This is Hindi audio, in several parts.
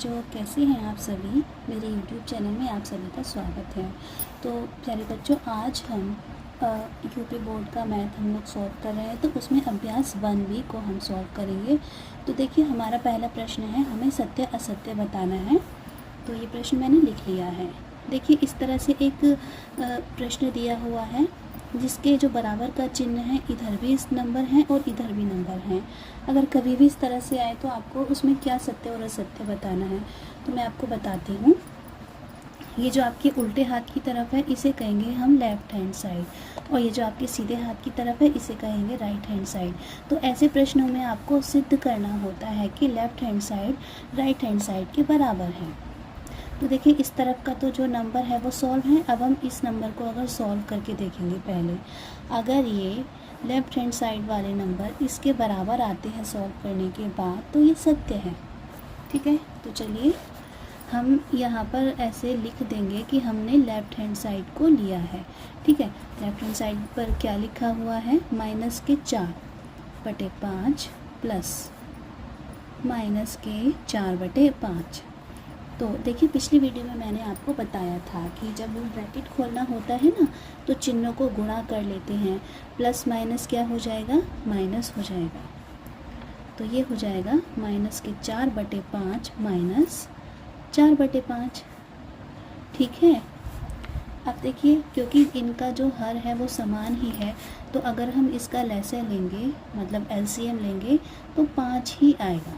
बच्चों, कैसे हैं आप सभी। मेरे YouTube चैनल में आप सभी का स्वागत है। तो प्यारे बच्चों, आज हम यूपी बोर्ड का मैथ हम लोग सॉल्व कर रहे हैं। तो उसमें अभ्यास 1B को हम सॉल्व करेंगे। तो देखिए, हमारा पहला प्रश्न है, हमें सत्य असत्य बताना है। तो ये प्रश्न मैंने लिख लिया है। देखिए, इस तरह से एक प्रश्न दिया हुआ है जिसके जो बराबर का चिन्ह है, इधर भी इस नंबर है और इधर भी नंबर है। अगर कभी भी इस तरह से आए तो आपको उसमें क्या सत्य और असत्य बताना है। तो मैं आपको बताती हूँ। ये जो आपके उल्टे हाथ की तरफ है इसे कहेंगे हम लेफ्ट हैंड साइड, और ये जो आपके सीधे हाथ की तरफ है इसे कहेंगे राइट हैंड साइड। तो ऐसे प्रश्नों में आपको सिद्ध करना होता है कि left hand side right hand side के बराबर है। तो देखिए, इस तरफ का तो जो नंबर है वो सॉल्व है। अब हम इस नंबर को अगर सॉल्व करके देखेंगे पहले, अगर ये लेफ्ट हैंड साइड वाले नंबर इसके बराबर आते हैं सॉल्व करने के बाद, तो ये सत्य है। ठीक है, तो चलिए हम यहाँ पर ऐसे लिख देंगे कि हमने लेफ्ट हैंड साइड को लिया है। ठीक है, लेफ्ट हैंड साइड पर क्या लिखा हुआ है, -4/5 प्लस -4/5। तो देखिए, पिछली वीडियो में मैंने आपको बताया था कि जब ब्रैकेट खोलना होता है ना, तो चिन्हों को गुणा कर लेते हैं। प्लस माइनस क्या हो जाएगा, माइनस हो जाएगा। तो ये हो जाएगा -4/5 -4/5। ठीक है। अब देखिए, क्योंकि इनका जो हर है वो समान ही है, तो अगर हम इसका लसागु लेंगे, मतलब LCM लेंगे, तो 5 ही आएगा।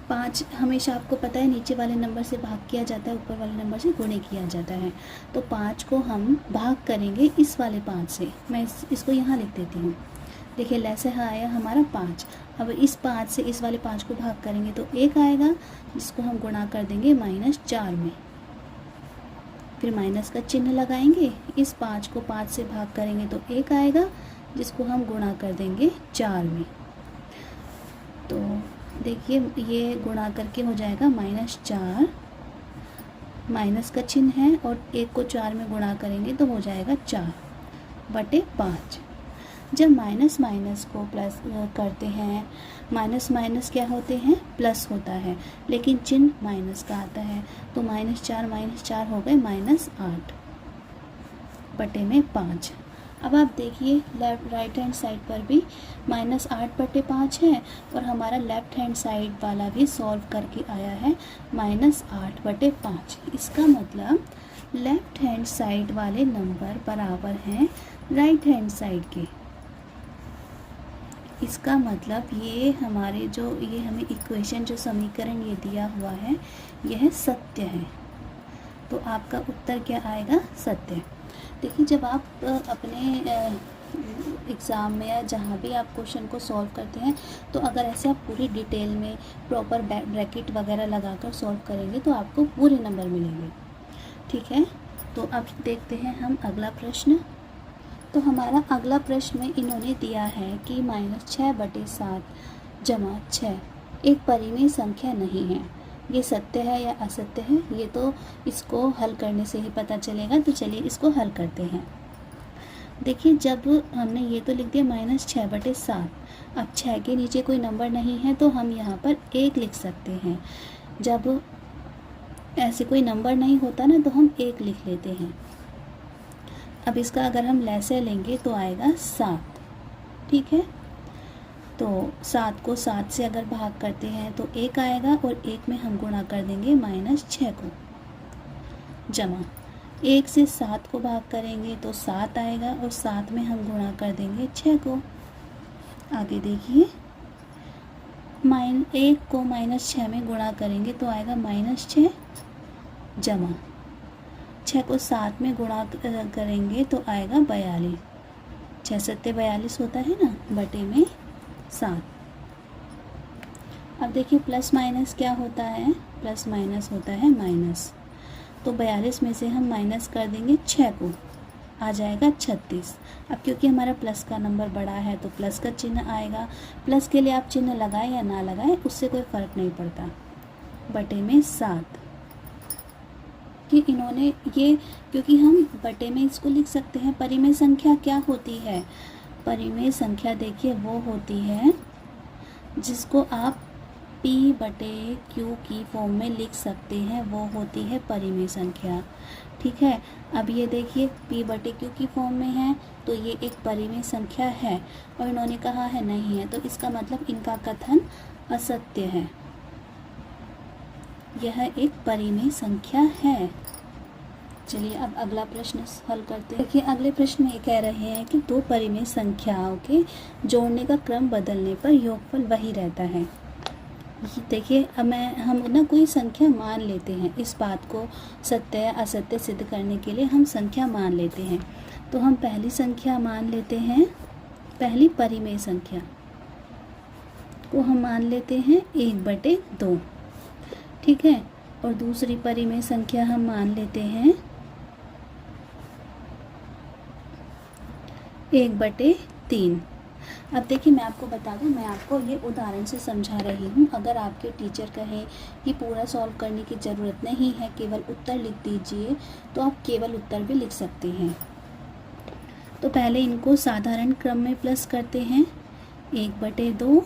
5 हमेशा आपको पता है नीचे वाले नंबर से भाग किया जाता है, ऊपर वाले नंबर से गुणे किया जाता है। तो 5 को हम भाग करेंगे इस वाले 5 से। मैं इसको यहाँ लिख देती हूँ। देखिए, लसागु आया हमारा 5। अब इस 5 से इस वाले 5 को भाग करेंगे तो 1 आएगा, जिसको हम गुणा कर देंगे -4 में। फिर माइनस का चिन्ह लगाएंगे। इस 5 को 5 से भाग करेंगे तो 1 आएगा, जिसको हम गुणा कर देंगे 4 में। तो देखिए, ये गुणा करके हो जाएगा -4, माइनस का चिन्ह है और 1 को 4 में गुणा करेंगे तो हो जाएगा 4/5। जब माइनस माइनस को प्लस करते हैं, माइनस माइनस क्या होते हैं, प्लस होता है, लेकिन चिन्ह माइनस का आता है। तो -4 हो गए -8/5। अब आप देखिए, राइट हैंड साइड पर भी -8/5 है, और हमारा लेफ्ट हैंड साइड वाला भी सॉल्व करके आया है -8/5। इसका मतलब लेफ्ट हैंड साइड वाले नंबर बराबर हैं राइट हैंड साइड के। इसका मतलब ये हमारे ये हमें इक्वेशन, जो समीकरण ये दिया हुआ है, यह सत्य है। तो आपका उत्तर क्या आएगा, सत्य। देखिए, जब आप अपने एग्ज़ाम में या जहाँ भी आप क्वेश्चन को सॉल्व करते हैं, तो अगर ऐसे आप पूरी डिटेल में प्रॉपर ब्रैकेट वगैरह लगाकर सॉल्व करेंगे तो आपको पूरे नंबर मिलेंगे। ठीक है, तो अब देखते हैं हम अगला प्रश्न। तो हमारा अगला प्रश्न में इन्होंने दिया है कि -6/7 = 6 एक परिमेय संख्या नहीं है। ये सत्य है या असत्य है, ये तो इसको हल करने से ही पता चलेगा। तो चलिए इसको हल करते हैं। देखिए, जब हमने ये तो लिख दिया -6/7, अब 6 के नीचे कोई नंबर नहीं है तो हम यहाँ पर 1 लिख सकते हैं। जब ऐसे कोई नंबर नहीं होता ना, तो हम 1 लिख लेते हैं। अब इसका अगर हम लसागु लेंगे तो आएगा 7। ठीक है, तो 7 को 7 से अगर भाग करते हैं तो 1 आएगा, और 1 में हम गुणा कर देंगे -6 को, जमा 1 से 7 को भाग करेंगे तो 7 आएगा, और 7 में हम गुणा कर देंगे 6 को। आगे देखिए, 1 को -6 में गुणा करेंगे तो आएगा -6, जमा 6 को 7 में गुणा करेंगे तो आएगा 42। 6 7 42 होता है ना, बटे में 7। अब देखिए, प्लस माइनस क्या होता है, प्लस माइनस होता है माइनस। तो 42 में से हम माइनस कर देंगे 6 को, आ जाएगा 36। अब क्योंकि हमारा प्लस का नंबर बड़ा है तो प्लस का चिन्ह आएगा। प्लस के लिए आप चिन्ह लगाएं या ना लगाएं, उससे कोई फ़र्क नहीं पड़ता, बटे में 7। कि इन्होंने ये, क्योंकि हम बटे में इसको लिख सकते हैं। परिमेय संख्या क्या होती है, परिमेय संख्या देखिए वो होती है जिसको आप p/q की फॉर्म में लिख सकते हैं वो होती है परिमेय संख्या। ठीक है, अब ये देखिए p/q की फॉर्म में है तो ये एक परिमेय संख्या है, और इन्होंने कहा है नहीं है, तो इसका मतलब इनका कथन असत्य है। यह एक परिमेय संख्या है। चलिए अब अगला प्रश्न हल करते हैं। देखिए अगले प्रश्न में ये कह रहे हैं कि दो परिमेय संख्याओं के जोड़ने का क्रम बदलने पर योगफल वही रहता है। देखिए अब हम ना कोई संख्या मान लेते हैं, इस बात को सत्य या असत्य सिद्ध करने के लिए हम संख्या मान लेते हैं। तो हम पहली संख्या मान लेते हैं, पहली परिमेय संख्या को हम मान लेते हैं 1/2। ठीक है, और दूसरी परिमेय संख्या हम मान लेते हैं 1/3। अब देखिए मैं आपको बता दूं, मैं आपको ये उदाहरण से समझा रही हूँ। अगर आपके टीचर कहें कि पूरा सॉल्व करने की ज़रूरत नहीं है, केवल उत्तर लिख दीजिए, तो आप केवल उत्तर भी लिख सकते हैं। तो पहले इनको साधारण क्रम में प्लस करते हैं, 1/2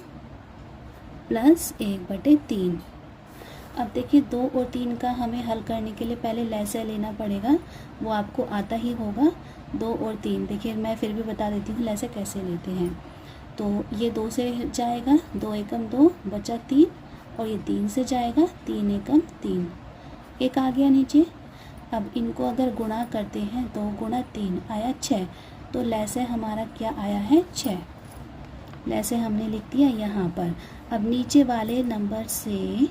प्लस 1/3। अब देखिए 2 और 3 का हमें हल करने के लिए पहले लसागु लेना पड़ेगा, वो आपको आता ही होगा। 2 और 3, देखिए मैं फिर भी बता देती हूँ लसागु कैसे लेते हैं। तो ये 2 से जाएगा, 2 एकम 2 बचा 3, और ये 3 से जाएगा, 3 एकम 3, एक आ गया नीचे। अब इनको अगर गुणा करते हैं, 2 गुणा 3 आया 6, तो लसागु हमारा क्या आया है 6। लसागु हमने लिख दिया यहाँ पर। अब नीचे वाले नंबर से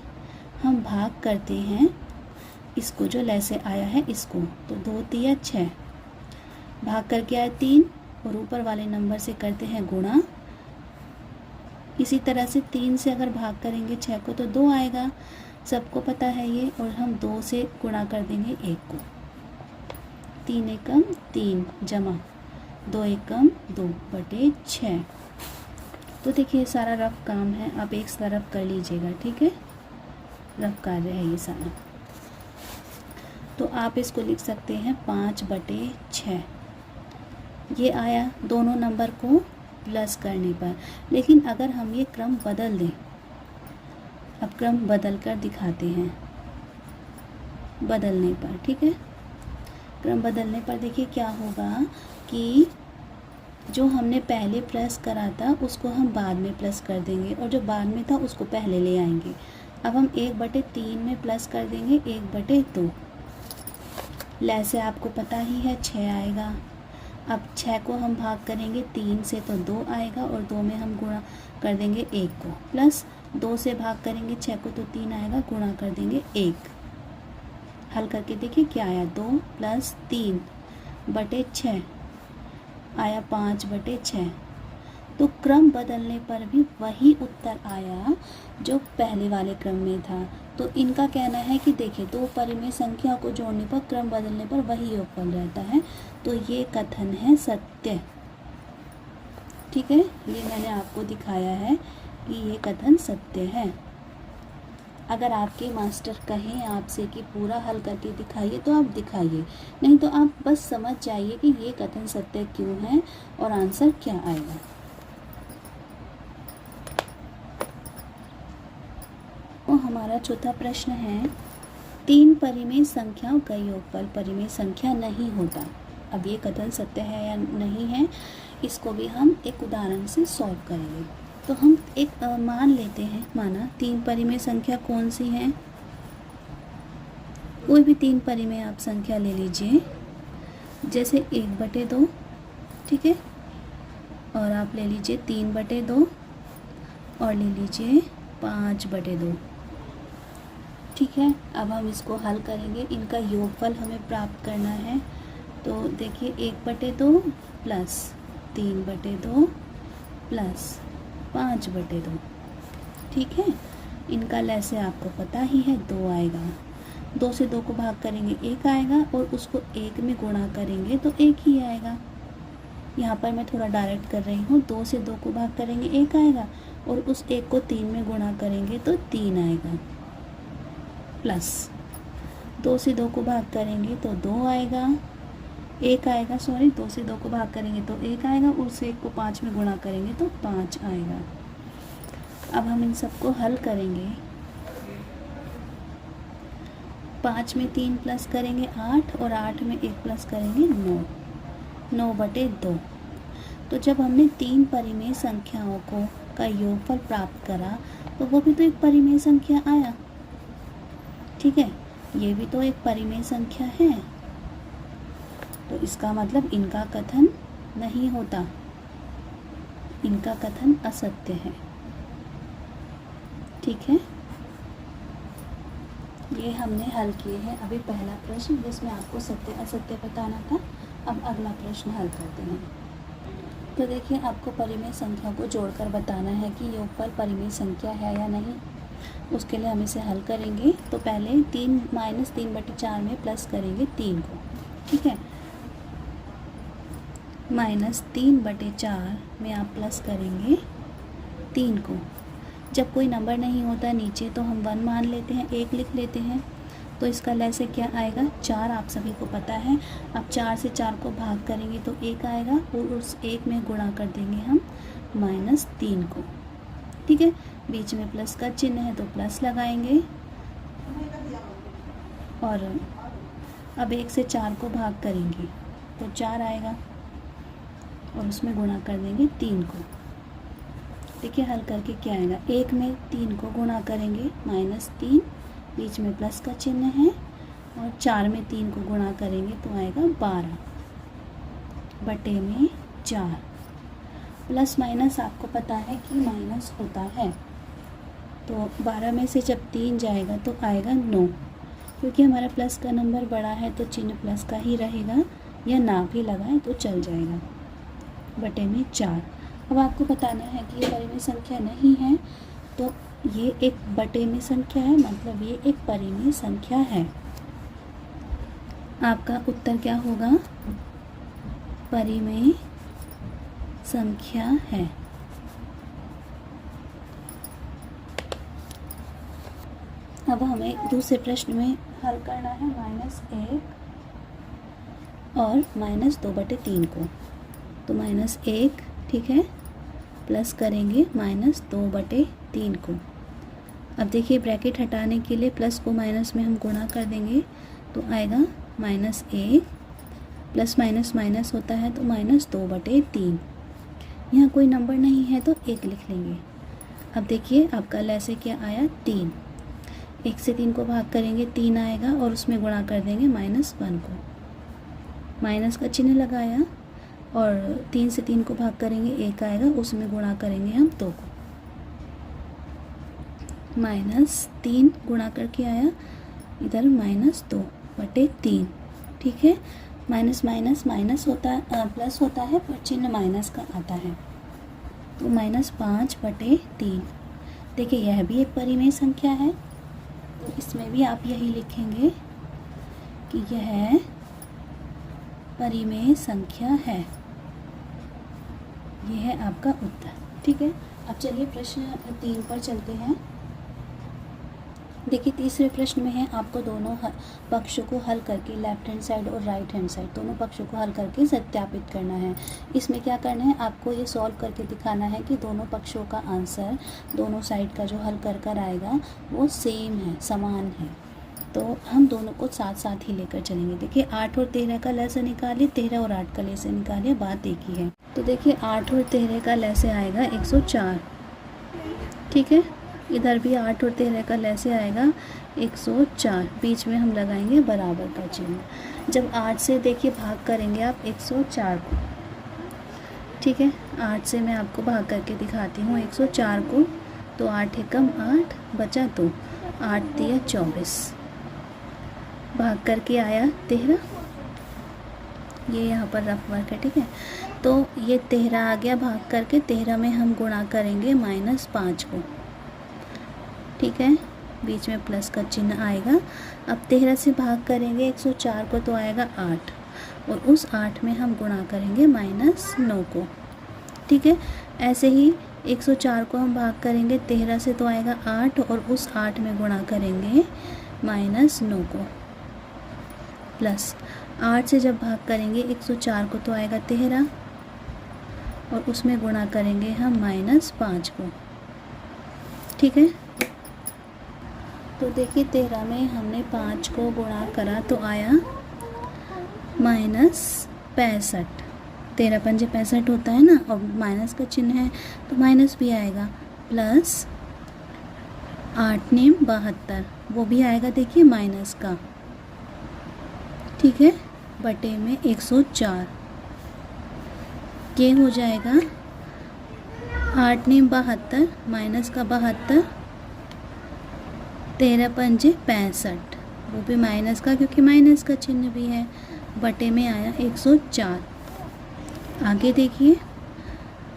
हम भाग करते हैं इसको, जो लसागु आया है इसको, तो 2 तिया 6, भाग करके आया 3, और ऊपर वाले नंबर से करते हैं गुणा। इसी तरह से 3 से अगर भाग करेंगे 6 को तो 2 आएगा, सबको पता है ये, और हम 2 से गुणा कर देंगे 1 को। 3 एकम 3 जमा 2 एकम 2/6। तो देखिए सारा रफ काम है, आप एक तरफ कर लीजिएगा। ठीक है, रफ कार्य है ये सारा। तो आप इसको लिख सकते हैं 5/6। ये आया दोनों नंबर को प्लस करने पर। लेकिन अगर हम ये क्रम बदल दें, अब क्रम बदल कर दिखाते हैं बदलने पर। ठीक है, क्रम बदलने पर देखिए क्या होगा कि जो हमने पहले प्लस करा था उसको हम बाद में प्लस कर देंगे, और जो बाद में था उसको पहले ले आएंगे। अब हम 1/3 में प्लस कर देंगे 1/2। लसागु आपको पता ही है 6 आएगा। अब 6 को हम भाग करेंगे 3 से तो 2 आएगा, और 2 में हम गुणा कर देंगे 1 को, प्लस 2 से भाग करेंगे 6 को तो 3 आएगा, गुणा कर देंगे 1। हल करके देखिए क्या आया, 2 + 3/6 आया 5/6। तो क्रम बदलने पर भी वही उत्तर आया जो पहले वाले क्रम में था। तो इनका कहना है कि देखिए दो परिमेय संख्या को जोड़ने पर क्रम बदलने पर वही योगफल रहता है। तो ये कथन है सत्य। ठीक है, ये मैंने आपको दिखाया है कि ये कथन सत्य है। अगर आपके मास्टर कहें आपसे कि पूरा हल करके दिखाइए तो आप दिखाइए, नहीं तो आप बस समझ जाइए कि ये कथन सत्य क्यों है और आंसर क्या आएगा। तो हमारा चौथा प्रश्न है, 3 परिमेय संख्याओं का योगफल परिमेय संख्या नहीं होता। अब ये कथन सत्य है या नहीं है, इसको भी हम एक उदाहरण से सॉल्व करेंगे। तो हम एक मान लेते हैं, माना 3 परिमेय संख्या कौन सी है, कोई भी 3 परिमेय आप संख्या ले लीजिए, जैसे 1/2, ठीक है, और आप ले लीजिए 3/2 और ले लीजिए 5/2। ठीक है, अब हम इसको हल करेंगे, इनका योगफल हमें प्राप्त करना है। तो देखिए 1/2 प्लस 3/2 प्लस 5/2, ठीक है। इनका लसागु आपको पता ही है 2 आएगा। 2 से 2 को भाग करेंगे 1 आएगा, और उसको 1 में गुणा करेंगे तो 1 ही आएगा। यहाँ पर मैं थोड़ा डायरेक्ट कर रही हूँ। 2 से 2 को भाग करेंगे 1 आएगा, और उस 1 को 3 में गुणा करेंगे तो 3 आएगा, प्लस 2 से 2 को भाग करेंगे तो 2 आएगा, 1 आएगा, सॉरी 2 से 2 को भाग करेंगे तो 1 आएगा, उस 1 को 5 में गुणा करेंगे तो 5 आएगा। अब हम इन सबको हल करेंगे। 5 में 3 प्लस करेंगे 8 और 8 में 1 प्लस करेंगे 9, 9/2। तो जब हमने 3 परिमेय संख्याओं का योगफल प्राप्त करा तो वो भी तो एक परिमेय संख्या आया, ठीक है, ये भी तो एक परिमेय संख्या है। तो इसका मतलब इनका कथन नहीं होता, इनका कथन असत्य है, ठीक है। ये हमने हल किए हैं अभी पहला प्रश्न जिसमें आपको सत्य असत्य बताना था। अब अगला प्रश्न हल करते हैं। तो देखिए, आपको परिमेय संख्या को जोड़कर बताना है कि योगफल परिमेय संख्या है या नहीं। उसके लिए हम इसे हल करेंगे। तो पहले 3 - 3/4 में प्लस करेंगे 3 को, ठीक है। -3/4 में आप प्लस करेंगे 3 को। जब कोई नंबर नहीं होता नीचे तो हम 1 मान लेते हैं, 1 लिख लेते हैं। तो इसका लैसे क्या आएगा, 4 आप सभी को पता है। अब 4 से 4 को भाग करेंगे तो 1 आएगा और उस 1 में गुणा कर देंगे हम -3 को, ठीक है। बीच में प्लस का चिन्ह है तो प्लस लगाएंगे और अब 1 से 4 को भाग करेंगे तो 4 आएगा और उसमें गुणा कर देंगे 3 को। देखिए हल करके क्या आएगा, 1 में 3 को गुणा करेंगे -3, बीच में प्लस का चिन्ह है, और 4 में 3 को गुणा करेंगे तो आएगा 12/4। प्लस माइनस आपको पता है कि माइनस होता है, तो 12 में से जब 3 जाएगा तो आएगा 9। क्योंकि हमारा प्लस का नंबर बड़ा है तो चिन्ह प्लस का ही रहेगा, या ना भी लगाएं तो चल जाएगा, /4। अब आपको बताना है कि ये परिमेय संख्या नहीं है, तो ये एक बटे में संख्या है, मतलब ये एक परिमेय संख्या है। आपका उत्तर क्या होगा, परिमेय संख्या है। अब हमें दूसरे प्रश्न में हल करना है -1 और -2/3 को। तो -1, ठीक है, प्लस करेंगे -2/3 को। अब देखिए ब्रैकेट हटाने के लिए प्लस को माइनस में हम गुणा कर देंगे तो आएगा -1, प्लस माइनस माइनस होता है तो -2/3। यहाँ कोई नंबर नहीं है तो 1 लिख लेंगे। अब देखिए आपका लैसे क्या आया, 3। 1 से 3 को भाग करेंगे 3 आएगा और उसमें गुणा कर देंगे -1 को। माइनस का चिन्ह लगाया और 3 से 3 को भाग करेंगे 1 आएगा, उसमें गुणा करेंगे हम 2 को। -3 गुणा करके आया इधर -2/3, ठीक है। माइनस माइनस माइनस होता है, प्लस होता है पर चिन्ह माइनस का आता है, तो -5/3। देखिए यह भी एक परिमेय संख्या है, तो इसमें भी आप यही लिखेंगे कि यह परिमेय संख्या है। यह है आपका उत्तर, ठीक है। अब चलिए प्रश्न 3 पर चलते हैं। देखिए तीसरे प्रश्न में है आपको दोनों पक्षों को हल करके लेफ्ट हैंड साइड और राइट हैंड साइड दोनों पक्षों को हल करके सत्यापित करना है। इसमें क्या करना है, आपको ये सॉल्व करके दिखाना है कि दोनों पक्षों का आंसर दोनों साइड का जो हल कर आएगा वो सेम है, समान है। तो हम दोनों को साथ साथ ही लेकर चलेंगे। देखिए 8 और 13 का लैसे निकालिए, 13 और 8 का लैसे निकालिए, बात एक ही है। तो देखिए 8 और 13 का लैसे आएगा 104, ठीक है। इधर भी 8 और 13 का लैसे आएगा 104, बीच में हम लगाएंगे बराबर का चिन्ह। जब 8 से देखिए भाग करेंगे आप 104 को, ठीक है। 8 से मैं आपको भाग करके दिखाती हूँ 104 को। तो 8 एकम 8 बचा 2, 8 दिया 24, भाग करके आया 13। ये यहाँ पर रफ वर्क है, ठीक है। तो ये 13 आ गया भाग करके, 13 में हम गुणा करेंगे -5 को, ठीक है। बीच में प्लस का चिन्ह आएगा। अब 13 से भाग करेंगे 104 को तो आएगा 8, और उस 8 में हम गुणा करेंगे -9 को, ठीक है। ऐसे ही 104 को हम भाग करेंगे 13 से तो आएगा 8, और उस 8 में गुणा करेंगे -9 को, प्लस 8 से जब भाग करेंगे 104 को तो आएगा 13, और उसमें गुणा करेंगे हम -5 को, ठीक है। तो देखिए 13 में हमने 5 को गुणा करा तो आया -65। 13 पंजे 65 होता है ना, और माइनस का चिन्ह है तो माइनस भी आएगा, प्लस 8 नेम 72, वो भी आएगा देखिए माइनस का, ठीक है, बटे में 104। ये हो जाएगा 8 नेम 72 माइनस का 72, 13 पंजे 65, वो भी माइनस का क्योंकि माइनस का चिन्ह भी है, बटे में आया 104। आगे देखिए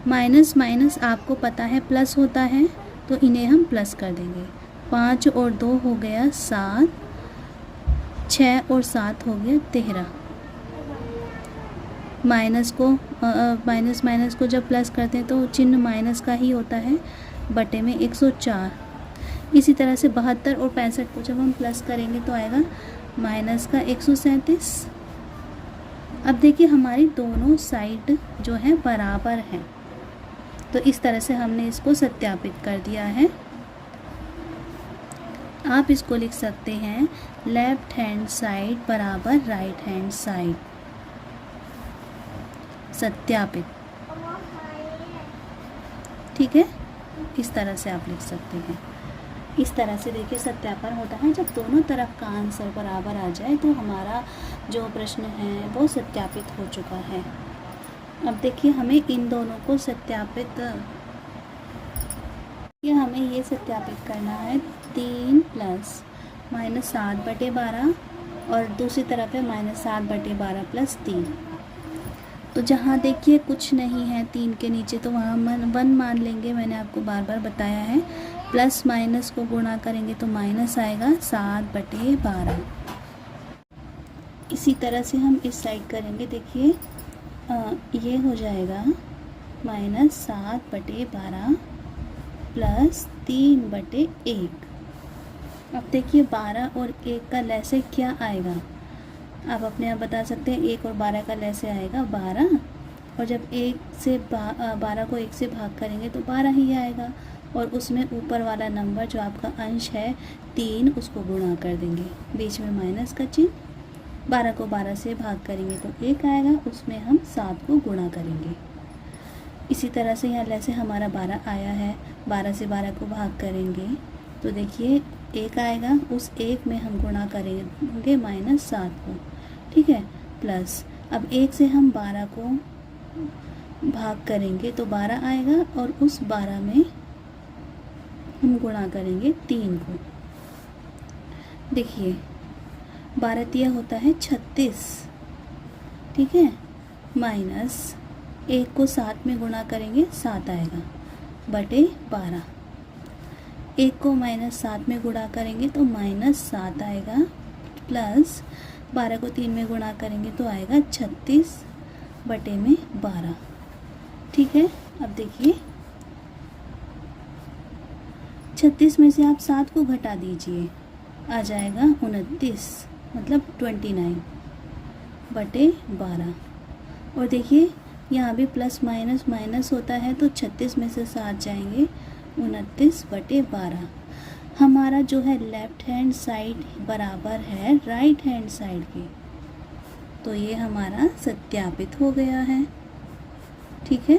माइनस माइनस आपको पता है प्लस होता है, तो इन्हें हम प्लस कर देंगे। 5 और 2 हो गया 7, 6 और 7 हो गया 13। माइनस को माइनस माइनस को जब प्लस करते हैं तो चिन्ह माइनस का ही होता है, बटे में 104। इसी तरह से 72 और 65 को जब हम प्लस करेंगे तो आएगा माइनस का 137। अब देखिए हमारी दोनों साइड जो है बराबर हैं, तो इस तरह से हमने इसको सत्यापित कर दिया है। आप इसको लिख सकते हैं लेफ्ट हैंड साइड बराबर राइट हैंड साइड, सत्यापित, ठीक है, इस तरह से आप लिख सकते हैं। इस तरह से देखिए सत्यापन होता है जब दोनों तरफ का आंसर बराबर आ जाए तो हमारा जो प्रश्न है वो सत्यापित हो चुका है। अब देखिए हमें इन दोनों को सत्यापित, ये हमें ये सत्यापित करना है 3 प्लस -7/12 और दूसरी तरफ है -7/12 प्लस 3। तो जहाँ देखिए कुछ नहीं है 3 के नीचे तो वहाँ 1 मान लेंगे, मैंने आपको बार बार बताया है। प्लस माइनस को गुणा करेंगे तो माइनस आएगा 7/12। इसी तरह से हम इस साइड करेंगे, देखिए ये हो जाएगा -7/12 प्लस 3/1। अब देखिए 12 और 1 का लैसे क्या आएगा, आप अपने आप बता सकते हैं। 1 और 12 का लैसे आएगा 12, और जब 12 को 1 से भाग करेंगे तो 12 ही आएगा, और उसमें ऊपर वाला नंबर जो आपका अंश है 3 उसको गुणा कर देंगे, बीच में माइनस का चिन्ह। 12 को 12 से भाग करेंगे तो 1 आएगा, उसमें हम 7 को गुणा करेंगे। इसी तरह से यहाँ लैसे हमारा 12 आया है, 12 से 12 को भाग करेंगे तो देखिए 1 आएगा, उस 1 में हम गुणा करेंगे -7 को, ठीक है, प्लस अब 1 से हम 12 को भाग करेंगे तो 12 आएगा, और उस 12 में हम गुणा करेंगे 3 को। देखिए 12 तिया होता है 36, ठीक है, माइनस 1 को 7 में गुणा करेंगे 7 आएगा, बटे 12। 1 को -7 में गुणा करेंगे तो -7 आएगा, प्लस 12 को 3 में गुणा करेंगे तो आएगा 36 बटे में 12, ठीक है। अब देखिए 36 में से आप 7 को घटा दीजिए, आ जाएगा 29, मतलब 29 बटे 12। और देखिए यहाँ भी प्लस माइनस माइनस होता है, तो 36 में से 7 जाएंगे, 29 बटे 12। हमारा जो है लेफ्ट हैंड साइड बराबर है राइट हैंड साइड के, तो ये हमारा सत्यापित हो गया है, ठीक है।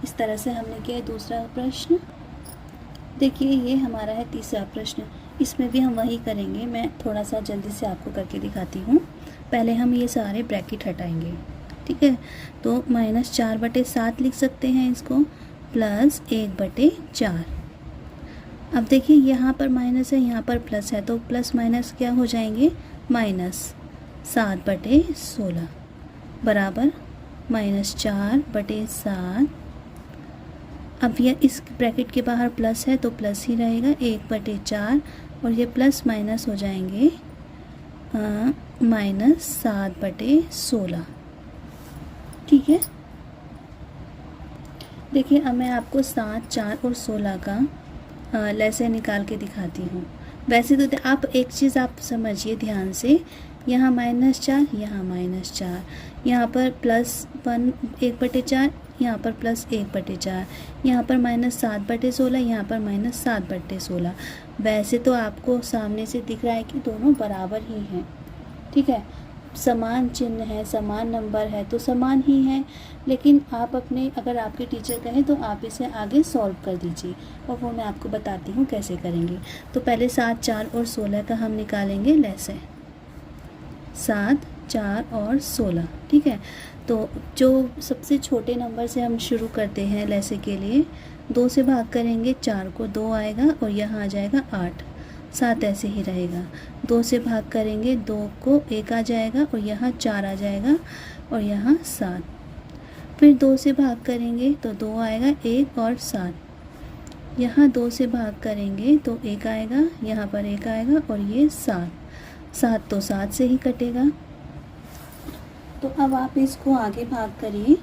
इस तरह से हमने किया दूसरा प्रश्न। देखिए ये हमारा है तीसरा प्रश्न, इसमें भी हम वही करेंगे। मैं थोड़ा सा जल्दी से आपको करके दिखाती हूँ। पहले हम ये सारे ब्रैकेट हटाएंगे, ठीक है। तो -4/7 लिख सकते हैं इसको, प्लस 1/4। अब देखिए यहाँ पर माइनस है, यहाँ पर प्लस है, तो प्लस माइनस क्या हो जाएंगे, -7/16 बराबर -4/7। अब यह इस ब्रैकेट के बाहर प्लस है तो प्लस ही रहेगा, 1/4, और ये प्लस माइनस हो जाएंगे -7/16, ठीक है। देखिए अब मैं आपको 7, 4 और 16 का लैसे निकाल के दिखाती हूँ। वैसे तो आप एक चीज़ आप समझिए ध्यान से, यहाँ -4, यहाँ -4, यहाँ पर +1 1/4, यहाँ पर +1/4, यहाँ पर -7/16, यहाँ पर -7/16। वैसे तो आपको सामने से दिख रहा है कि दोनों बराबर ही हैं, ठीक है, समान चिन्ह है, समान नंबर है तो समान ही है। लेकिन आप अपने, अगर आपके टीचर कहें तो आप इसे आगे सॉल्व कर दीजिए, और वो मैं आपको बताती हूँ कैसे करेंगे। तो पहले 7, 4 और 16 का हम निकालेंगे लैसे, 7, 4 और 16, ठीक है। तो जो सबसे छोटे नंबर से हम शुरू करते हैं लैसे के लिए, 2 से भाग करेंगे, 4 को 2 आएगा और यहाँ आ जाएगा 8, 7 ऐसे ही रहेगा। 2 से भाग करेंगे, 2 को 1 आ जाएगा और यहाँ 4 आ जाएगा और यहाँ 7। फिर 2 से भाग करेंगे तो 2 आएगा, 1 और 7। यहाँ 2 से भाग करेंगे तो 1 आएगा, यहाँ पर 1 आएगा और ये 7, 7 तो 7 से ही कटेगा। तो अब आप इसको आगे भाग करिए,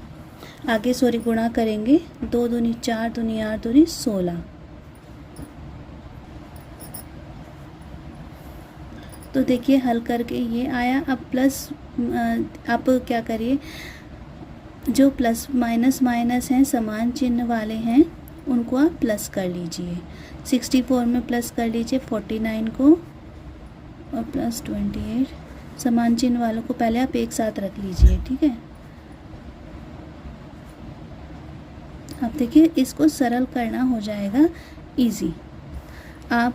गुणा करेंगे, 2 दूनी 4, दूनी 8, दूनी 16। तो देखिए हल करके ये आया। अब प्लस, आप क्या करिए, जो प्लस माइनस माइनस हैं, समान चिन्ह वाले हैं, उनको आप प्लस कर लीजिए। 64 में प्लस कर लीजिए 49 को, और प्लस 28, समान चिन्ह वालों को पहले आप एक साथ रख लीजिए, ठीक है। अब देखिए इसको सरल करना हो जाएगा इजी। आप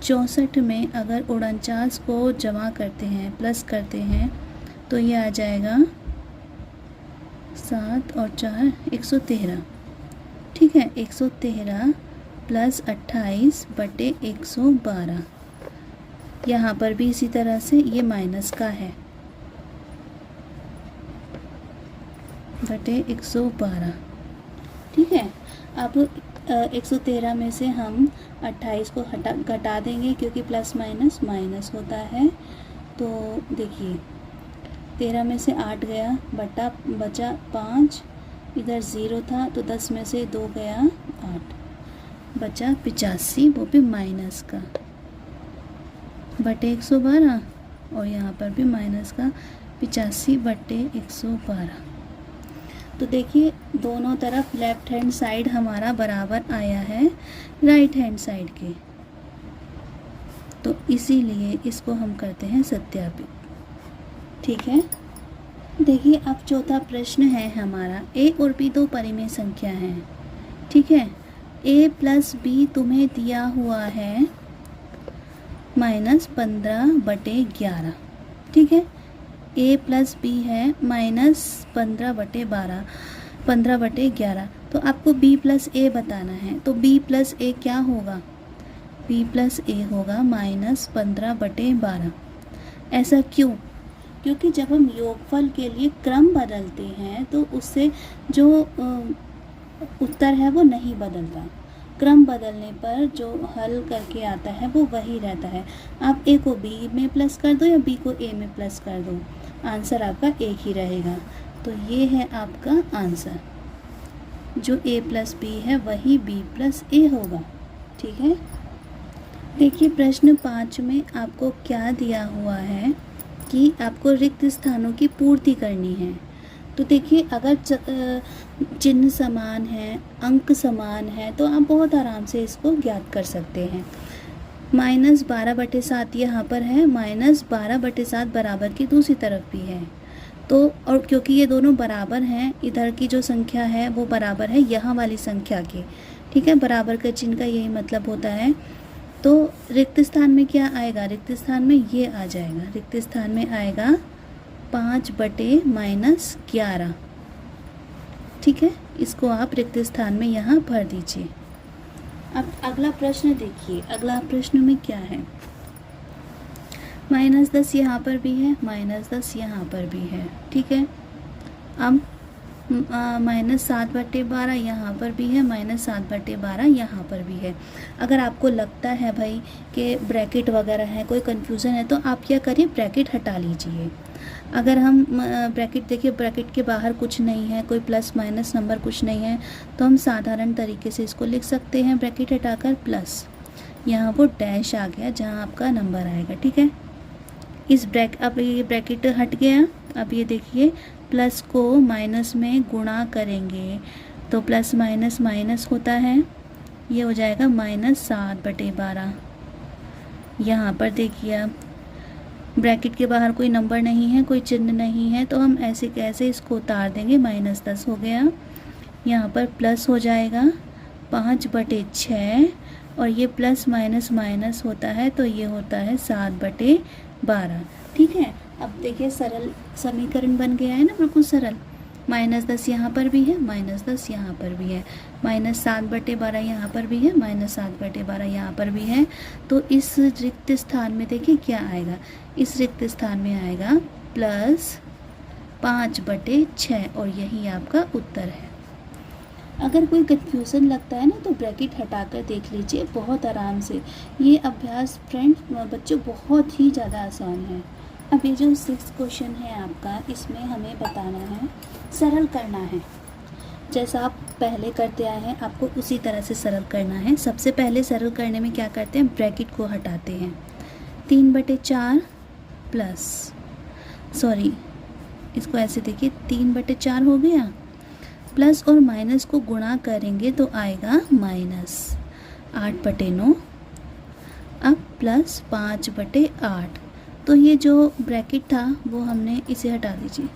64 में अगर 49 को जमा करते हैं, प्लस करते हैं, तो ये आ जाएगा 7 और 4 113, ठीक है। 113 + 28/112। यहाँ पर भी इसी तरह से ये माइनस का है, बटे 112, ठीक है। अब 113 में से हम 28 को घटा देंगे, क्योंकि प्लस माइनस माइनस होता है। तो देखिए 13 में से 8 गया, बचा 5, इधर 0 था तो 10 में से 2 गया 8, बचा 85, वो भी माइनस का, बटे 112, और यहाँ पर भी माइनस का 85/112। तो देखिए दोनों तरफ लेफ्ट हैंड साइड हमारा बराबर आया है राइट हैंड साइड के, तो इसीलिए इसको हम करते हैं सत्यापित, ठीक है। देखिए अब चौथा प्रश्न है हमारा, ए और बी दो परिमेय संख्या हैं, ठीक है। a + b तुम्हें दिया हुआ है -15/11, ठीक है। a + b है -15/12, 15/11। तो आपको b + a बताना है, तो b + a क्या होगा, b + a होगा -15/12। ऐसा क्यों? क्योंकि जब हम योगफल के लिए क्रम बदलते हैं तो उससे जो उत्तर है वो नहीं बदलता। क्रम बदलने पर जो हल करके आता है वो वही रहता है। आप a को b में प्लस कर दो या b को a में प्लस कर दो, आंसर आपका एक ही रहेगा। तो ये है आपका आंसर, जो a + b है वही b + a होगा, ठीक है। देखिए प्रश्न 5 में आपको क्या दिया हुआ है कि आपको रिक्त स्थानों की पूर्ति करनी है। तो देखिए अगर चिन्ह समान है, अंक समान है, तो आप बहुत आराम से इसको ज्ञात कर सकते हैं। -12/7 यहाँ पर है, -12/7 बराबर की दूसरी तरफ भी है। तो और क्योंकि ये दोनों बराबर हैं, इधर की जो संख्या है वो बराबर है यहाँ वाली संख्या के, ठीक है। बराबर का चिन्ह का यही मतलब होता है। तो रिक्त स्थान में क्या आएगा, रिक्त स्थान में ये आ जाएगा, रिक्त स्थान में आएगा 5/-11, ठीक है। इसको आप रिक्त स्थान में यहाँ भर दीजिए। अब अगला प्रश्न देखिए, अगला प्रश्न में क्या है, -10 यहाँ पर भी है, -10 यहाँ पर भी है, ठीक है। अब -7/12 यहाँ पर भी है, -7/12 यहाँ पर भी है। अगर आपको लगता है भाई कि ब्रैकेट वगैरह है, कोई कन्फ्यूज़न है, तो आप क्या करिए, ब्रैकेट हटा लीजिए। अगर हम ब्रैकेट, देखिए ब्रैकेट के बाहर कुछ नहीं है, कोई प्लस माइनस नंबर कुछ नहीं है, तो हम साधारण तरीके से इसको लिख सकते हैं, ब्रैकेट हटाकर प्लस, यहाँ वो डैश आ गया जहाँ आपका नंबर आएगा, ठीक है। अब ये ब्रैकेट हट गया। अब ये देखिए प्लस को माइनस में गुणा करेंगे तो प्लस माइनस माइनस होता है, ये हो जाएगा -7/12। यहाँ पर देखिए आप ब्रैकेट के बाहर कोई नंबर नहीं है, कोई चिन्ह नहीं है, तो हम ऐसे कैसे इसको उतार देंगे, -10 हो गया। यहाँ पर प्लस हो जाएगा 5/6 और ये प्लस माइनस माइनस होता है तो ये होता है 7/12। ठीक है, अब देखिए सरल समीकरण बन गया है ना, बिल्कुल सरल। -10 यहाँ पर भी है, -10 यहाँ पर भी है, -7/12 यहाँ पर भी है, -7/12 यहाँ पर भी है। तो इस रिक्त स्थान में देखिए क्या आएगा, इस रिक्त स्थान में आएगा +5/6 और यही आपका उत्तर है। अगर कोई कन्फ्यूज़न लगता है ना तो ब्रैकेट हटाकर देख लीजिए बहुत आराम से। ये अभ्यास फ्रेंड्स बच्चों बहुत ही ज़्यादा आसान है। अब ये जो 6 क्वेश्चन है आपका, इसमें हमें बताना है, सरल करना है। जैसा आप पहले करते आए हैं आपको उसी तरह से सरल करना है। सबसे पहले सरल करने में क्या करते हैं, ब्रैकेट को हटाते हैं। 3/4 प्लस, सॉरी इसको ऐसे देखिए, 3/4 हो गया, प्लस और माइनस को गुणा करेंगे तो आएगा -8/9। अब प्लस 5/8, तो ये जो ब्रैकेट था वो हमने इसे हटा दीजिए,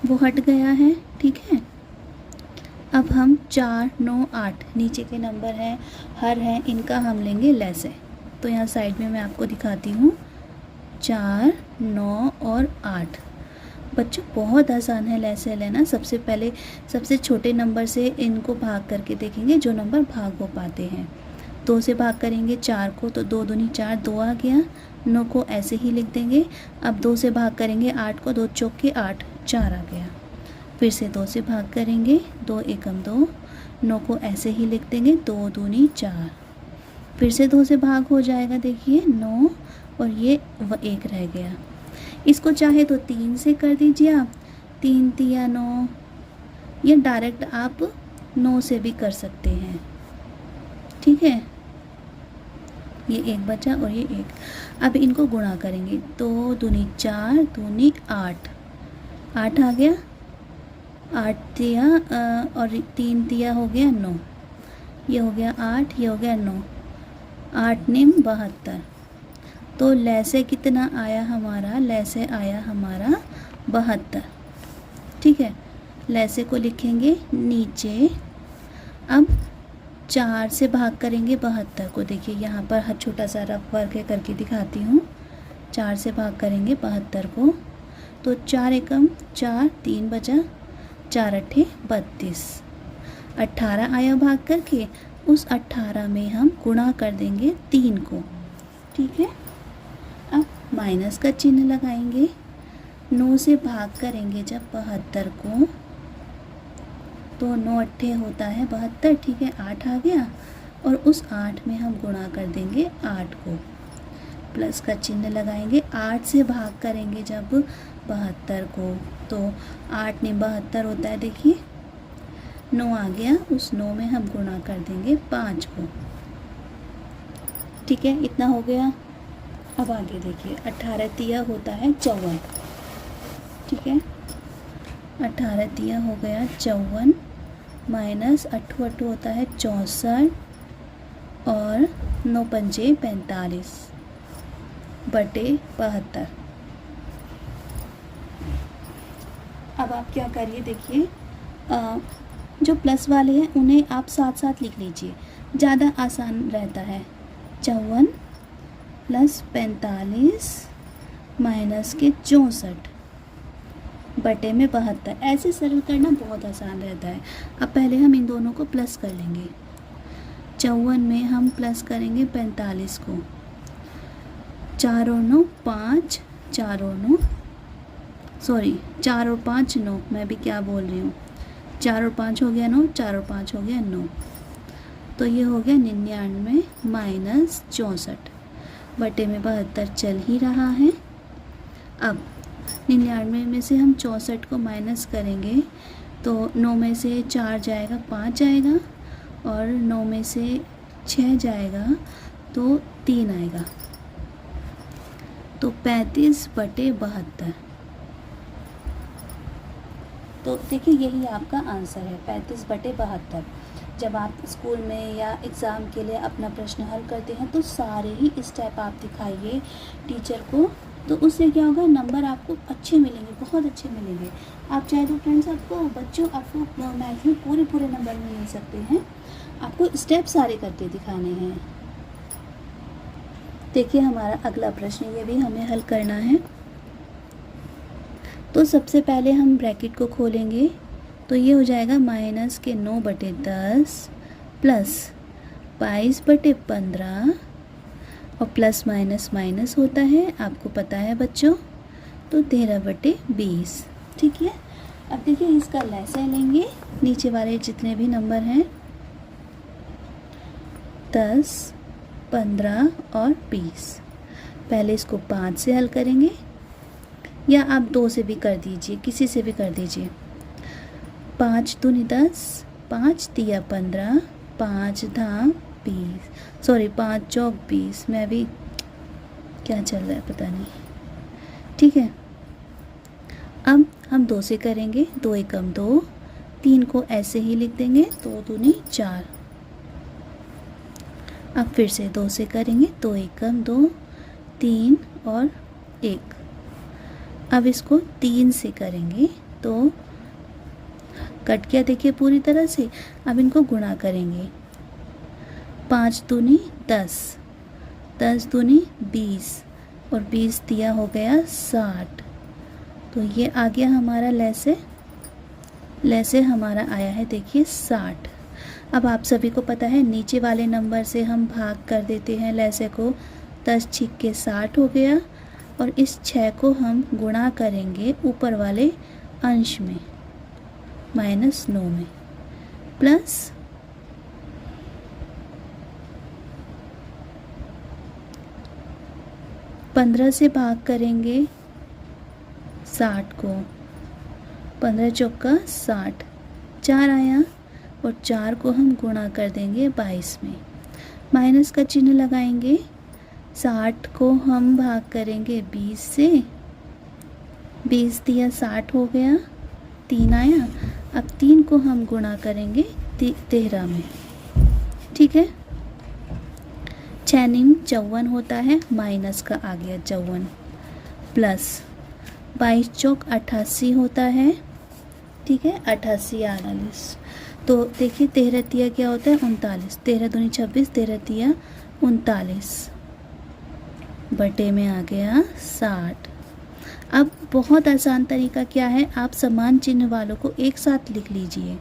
वो हट गया है। ठीक है, अब हम 4, 9, 8 नीचे के नंबर हैं, हर हैं, इनका हम लेंगे लैसे। तो यहाँ साइड में मैं आपको दिखाती हूँ, 4, 9 और 8। बच्चों बहुत आसान है लैसे लेना। सबसे पहले सबसे छोटे नंबर से इनको भाग करके देखेंगे, जो नंबर भाग हो पाते हैं। 2 से भाग करेंगे 4 को तो 2 दूनी 4, 2 आ गया। 9 को ऐसे ही लिख देंगे। अब 2 से भाग करेंगे 8 को, 2 चौके 8, 4 आ गया। फिर से 2 से भाग करेंगे, 2 एकम 2, 9 को ऐसे ही लिख देंगे, 2 दूनी 4। फिर से 2 से भाग हो जाएगा, देखिए 9 और ये 1 रह गया। इसको चाहे तो 3 से कर दीजिए आप, 3 तिया 9, या डायरेक्ट आप 9 से भी कर सकते हैं। ठीक है, ये 1 बचा और ये 1। अब इनको गुणा करेंगे, 2 दूनी 4, दूनी 8, 8 आ गया, 8 तिया और 3 तिया हो गया 9, ये हो गया 8, ये हो गया 9, 8 निम 72। तो लैसे कितना आया हमारा, लैसे आया हमारा 72। ठीक है, लैसे को लिखेंगे नीचे। अब 4 से भाग करेंगे 72 को, देखिए यहाँ पर हर छोटा सा रफ वर्क है करके दिखाती हूँ। 4 से भाग करेंगे 72 को तो 4 एकम 4, 3 बचा, 4 अट्ठे 32। 18 आया भाग करके, उस 18 में हम गुणा कर देंगे 3 को। ठीक है, अब माइनस का चिन्ह लगाएंगे। 9 से भाग करेंगे जब 72 को तो 9 अट्ठे होता है 72। ठीक है, 8 आ गया और उस 8 में हम गुणा कर देंगे 8 को, प्लस का चिन्ह लगाएंगे। 8 से भाग करेंगे जब 72 को तो 8 ने 72 होता है, देखिए 9 आ गया, उस 9 में हम गुणा कर देंगे 5 को। ठीक है, इतना हो गया। अब आगे देखिए, 18 तिया होता है 54। ठीक है, 18 तिया हो गया 54, माइनस 8 होता है 64 और 9 पंजे 45 बटे 72। अब आप क्या करिए, देखिए जो प्लस वाले हैं उन्हें आप साथ साथ लिख लीजिए, ज़्यादा आसान रहता है। 54 प्लस 45 माइनस के 64 बटे में 72। ऐसे सरल करना बहुत आसान रहता है। अब पहले हम इन दोनों को प्लस कर लेंगे। 54 में हम प्लस करेंगे 45 को, 4 और 9 5, 4 और 9 सॉरी 4 और 5 9, मैं भी क्या बोल रही हूँ, 4 और 5 हो गया 9, 4 और 5 हो गया 9, तो ये हो गया 99 माइनस 64 बटे में 72 चल ही रहा है। अब 99 में से हम 64 को माइनस करेंगे तो 9 में से 4 जाएगा 5 जाएगा और 9 में से 6 जाएगा तो 3 आएगा, तो 35 बटे 72। तो देखिए यही आपका आंसर है 35/72। जब आप स्कूल में या एग्ज़ाम के लिए अपना प्रश्न हल करते हैं तो सारे ही स्टेप आप दिखाइए टीचर को, तो उससे क्या होगा, नंबर आपको अच्छे मिलेंगे, बहुत अच्छे मिलेंगे। आप चाहे तो फ्रेंड्स आपको मैथ्स में पूरे नंबर मिल सकते हैं, आपको स्टेप सारे करके दिखाने हैं। देखिए हमारा अगला प्रश्न, ये भी हमें हल करना है। तो सबसे पहले हम ब्रैकेट को खोलेंगे, तो ये हो जाएगा -9/10 प्लस 22/15 और प्लस माइनस माइनस होता है, आपको पता है बच्चों, तो 13/20। ठीक है, अब देखिए इसका लसागु लेंगे, नीचे वाले जितने भी नंबर हैं 10, 15 और 20। पहले इसको 5 से हल करेंगे, या आप 2 से भी कर दीजिए, किसी से भी कर दीजिए। 5 दूनी 10, 5 तिया 15, 5 धाम 20, सॉरी 5 चौक 20, मैं भी क्या चल रहा है पता नहीं। ठीक है, अब हम 2 से करेंगे, 2 एकम 2, 3 को ऐसे ही लिख देंगे, 2 दूनी 4। अब फिर से 2 से करेंगे, 2 एकम 2, 3 और 1। अब इसको 3 से करेंगे तो कट गया, देखिए पूरी तरह से। अब इनको गुणा करेंगे, 5 दूनी 10, 10 दूनी 20 और 20 दिया हो गया 60। तो ये आ गया हमारा लैसे हमारा आया है, देखिए 60। अब आप सभी को पता है नीचे वाले नंबर से हम भाग कर देते हैं लैसे को, 10 छिक के 60 हो गया, और इस 6 को हम गुणा करेंगे ऊपर वाले अंश में -9 में, प्लस 15 से भाग करेंगे 60 को, 15 चौका 60, 4 आया, और 4 को हम गुणा कर देंगे 22 में, माइनस का चिन्ह लगाएंगे। 60 को हम भाग करेंगे 20 से, 20 दिया 60 हो गया, 3 आया। अब 3 को हम गुणा करेंगे 13 में। ठीक है, 6 निम 54 होता है, माइनस का आ गया 54, प्लस 22 चौक 88 होता है। ठीक है, 88 48। तो देखिए 13 तिया क्या होता है 39, 13 दूनी 26, 13 तिया 39, बटे में आ गया 60। अब बहुत आसान तरीका क्या है, आप समान चिन्ह वालों को एक साथ लिख लीजिए,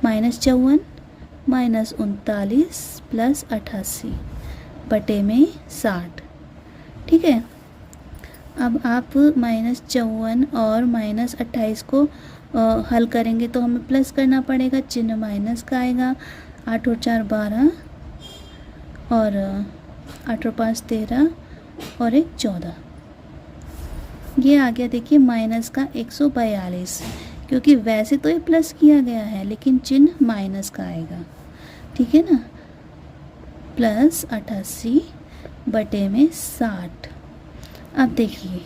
-54 -39 प्लस 88 बटे में 60। ठीक है, अब आप -54 और -28 को हल करेंगे तो हमें प्लस करना पड़ेगा, चिन्ह माइनस का आएगा। 8 और 4 12 और 8 और 5 13 और 1 14। ये आ गया देखिए माइनस का 142, क्योंकि वैसे तो ये प्लस किया गया है लेकिन चिन्ह माइनस का आएगा। ठीक है ना, प्लस 88 बटे में 60। अब देखिए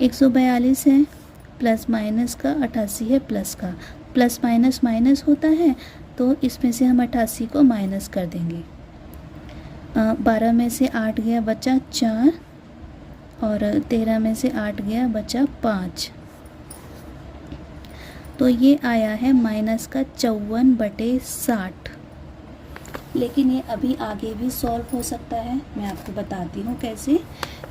142 है, प्लस माइनस का 88 है, प्लस का, प्लस माइनस माइनस होता है, तो इसमें से हम 88 को माइनस कर देंगे। 12 में से 8 गया बचा 4, और 13 में से 8 गया बचा 5। तो ये आया है माइनस का 54/60। लेकिन ये अभी आगे भी सॉल्व हो सकता है, मैं आपको बताती हूँ कैसे।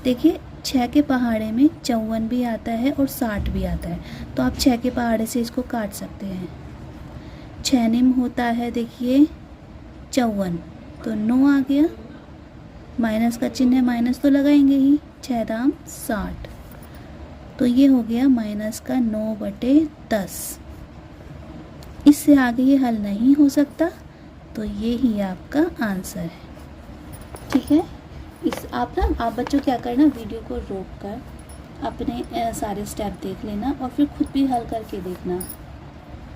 देखिए 6 के पहाड़े में 54 भी आता है और 60 भी आता है, तो आप 6 के पहाड़े से इसको काट सकते हैं। 6 निम होता है देखिए 54, तो 9 आ गया, माइनस का चिन्ह है, माइनस तो लगाएंगे ही, 6 दाम 60। तो ये हो गया माइनस का 9/10। इससे आगे ये हल नहीं हो सकता, तो ये ही आपका आंसर है। ठीक है, आप बच्चों क्या करना, वीडियो को रोक कर अपने सारे स्टेप देख लेना और फिर खुद भी हल करके देखना।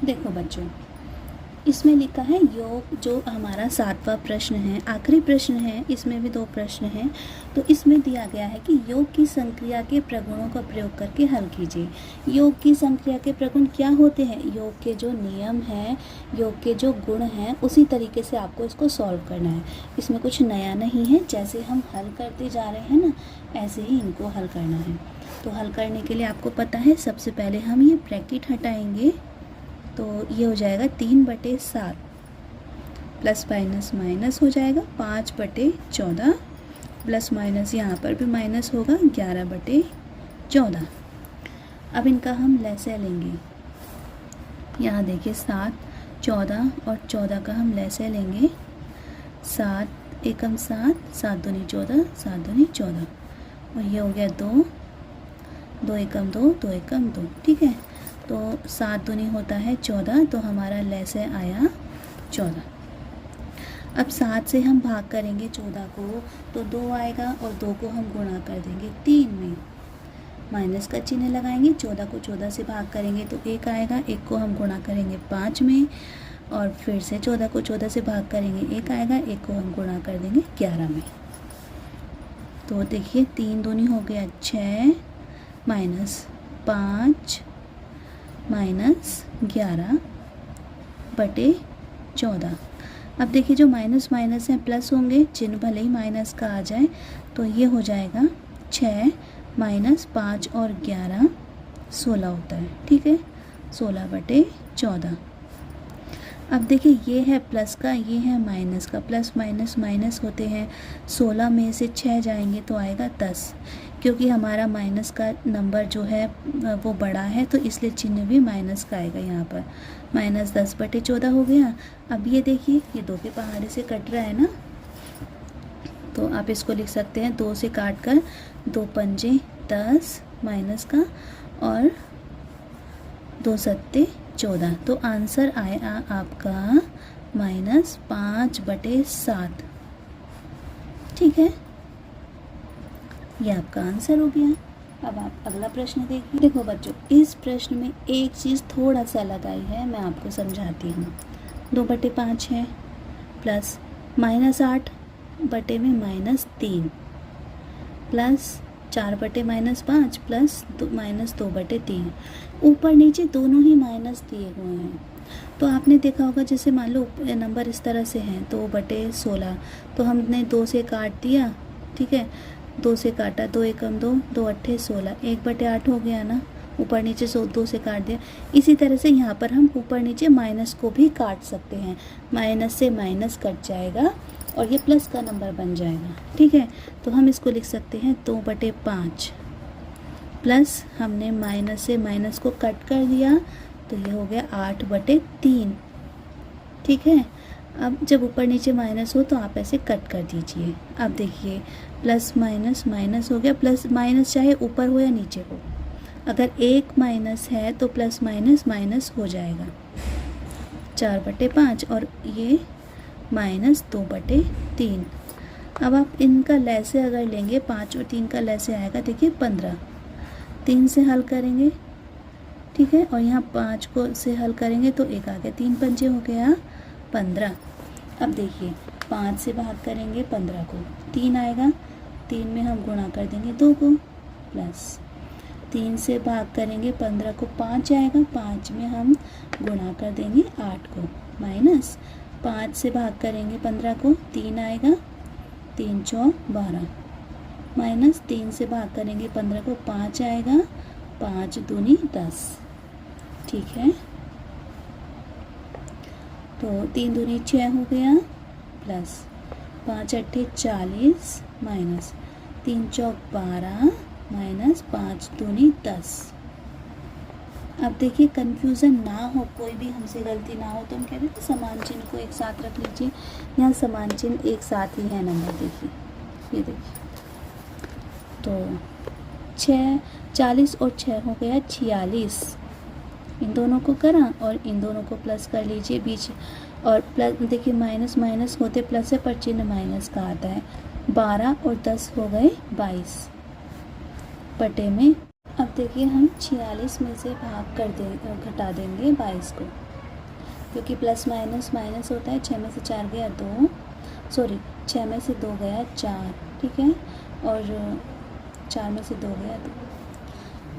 देखो बच्चों, इसमें लिखा है योग, जो हमारा 7वां प्रश्न है, आखिरी प्रश्न है, इसमें भी 2 प्रश्न हैं। तो इसमें दिया गया है कि योग की संक्रिया के प्रगुणों का प्रयोग करके हल कीजिए। योग की संक्रिया के प्रगुण क्या होते हैं? योग के जो नियम हैं, योग के जो गुण हैं, उसी तरीके से आपको इसको सॉल्व करना है। इसमें कुछ नया नहीं है, जैसे हम हल करते जा रहे हैं ना, ऐसे ही इनको हल करना है। तो हल करने के लिए आपको पता है, सबसे पहले हम ये ब्रैकेट हटाएंगे, तो ये हो जाएगा 3/7 प्लस माइनस माइनस हो जाएगा 5/14 प्लस माइनस यहाँ पर भी माइनस होगा 11/14। अब इनका हम लसाअ लेंगे। यहाँ देखिए 7, 14 और 14 का हम लसाअ लेंगे। 7 एकम 7, 7 दूनी 14, 7 दूनी 14 और ये हो गया 2, 2 एकम 2, 2 एकम 2। ठीक है, तो 7 दूनी होता है 14, तो हमारा लसाअ आया 14। अब 7 से हम भाग करेंगे 14 को, तो 2 आएगा और 2 को हम गुणा कर देंगे 3 में, माइनस का चिन्ह लगाएंगे। 14 को 14 से भाग करेंगे तो 1 आएगा, 1 को हम गुणा करेंगे 5 में और फिर से 14 को 14 से भाग करेंगे 1 आएगा, 1 को हम गुणा कर देंगे 11 में। तो देखिए 3 दूनी हो गया 6 माइनस 5 माइनस 11/14। अब देखिए जो माइनस माइनस हैं प्लस होंगे, चिन्ह भले ही माइनस का आ जाए, तो ये हो जाएगा 6 माइनस 5 और 11 16 होता है। ठीक है, 16/14। अब देखिए ये है प्लस का, ये है माइनस का, प्लस माइनस माइनस होते हैं। 16 में से 6 जाएंगे तो आएगा 10, क्योंकि हमारा माइनस का नंबर जो है वो बड़ा है, तो इसलिए चिन्ह भी माइनस का आएगा यहाँ पर। माइनस 10/14 हो गया। अब ये देखिए ये 2 के पहाड़े से कट रहा है ना, तो आप इसको लिख सकते हैं 2 से काट कर 2 पंजे 10 माइनस का और 2 सत्ते 14। तो आंसर आया आपका -5/7। ठीक है, ये आपका आंसर हो गया। अब आप अगला प्रश्न देखिए। देखो बच्चों, इस प्रश्न में एक चीज़ थोड़ा सा लगाई है, मैं आपको समझाती हूँ। 2/5 है प्लस -8 बटे में -3 प्लस 4/-5 प्लस -2/3। ऊपर नीचे दोनों ही माइनस दिए हुए हैं। तो आपने देखा होगा, जैसे मान लो नंबर इस तरह से हैं 2/16, तो हमने 2 से काट दिया। ठीक है, 2 से काटा, 2 एकम 2, 2 अट्ठे 16, 1/8 हो गया ना। ऊपर नीचे 2 से काट दिया। इसी तरह से यहाँ पर हम ऊपर नीचे माइनस को भी काट सकते हैं। माइनस से माइनस कट जाएगा और ये प्लस का नंबर बन जाएगा। ठीक है, तो हम इसको लिख सकते हैं 2/5 प्लस हमने माइनस से माइनस को कट कर दिया, तो ये हो गया 8/3। ठीक है, अब जब ऊपर नीचे माइनस हो तो आप ऐसे कट कर दीजिए। अब देखिए प्लस माइनस माइनस हो गया, प्लस माइनस चाहे ऊपर हो या नीचे हो, अगर एक माइनस है तो प्लस माइनस माइनस हो जाएगा। 4/5 और ये -2/3। अब आप इनका लसाअ अगर लेंगे, 5 और 3 का लसाअ आएगा, देखिए 15। 3 से हल करेंगे, ठीक है, और यहाँ 5 को से हल करेंगे तो 1 आ गया, 3 पंजे हो गया 15। अब देखिए 5 से भाग करेंगे 15 को, 3 आएगा, 3 में हम गुणा कर देंगे 2 को, प्लस 3 से भाग करेंगे 15 को, 5 आएगा, 5 में हम गुणा कर देंगे 8 को, माइनस 5 से भाग करेंगे 15 को, 3 आएगा, 3 चौक 12, माइनस 3 से भाग करेंगे 15 को, 5 आएगा, 5 दूनी 10। ठीक है, तो 3 दूनी 6 हो गया, प्लस 5 अट्ठे 40, माइनस 3 चौक 12, माइनस 5 दूनी 10। अब देखिए कन्फ्यूज़न ना हो, कोई भी हमसे गलती ना हो, तो हम कह रहे थे समान चिन्ह को एक साथ रख लीजिए। यहाँ समान चिन्ह एक साथ ही है नंबर, देखिए ये देखिए, तो 6 40 और 6 हो गया 46। इन दोनों को करा और इन दोनों को प्लस कर लीजिए बीच, और प्लस देखिए माइनस माइनस होते प्लस है, पर चिन्ह माइनस का आता है। 12 और 10 हो गए 22 बटे में। अब देखिए हम 46 में से भाग कर घटा देंगे 22 को, क्योंकि प्लस माइनस माइनस होता है। 6 में से 4 गया 2, सॉरी 6 में से 2 गया 4, ठीक है, और 4 में से 2 गया 2।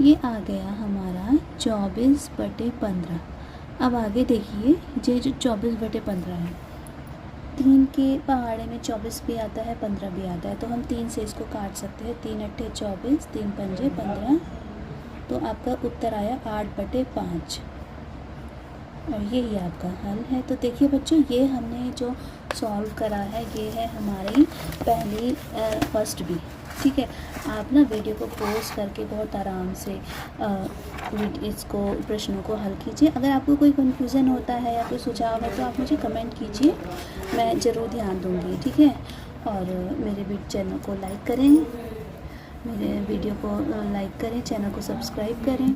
ये आ गया हमारा 24/15। अब आगे देखिए, ये जो 24/15 है, 3 के पहाड़े में 24 भी आता है 15 भी आता है, तो हम 3 से इसको काट सकते हैं। 3 अट्ठे 24, 3 पंजे 15, तो आपका उत्तर आया 8/5 और यही आपका हल है। तो देखिए बच्चों, ये हमने जो सॉल्व करा है ये है हमारी पहली फर्स्ट बी, ठीक है। आप ना वीडियो को पॉज करके बहुत आराम से इसको प्रश्नों को हल कीजिए। अगर आपको कोई कन्फ्यूज़न होता है या कोई सुझाव है तो आप मुझे कमेंट कीजिए, मैं ज़रूर ध्यान दूँगी, ठीक है। और मेरे चैनल को लाइक करें, मेरे वीडियो को लाइक करें, चैनल को सब्सक्राइब करें।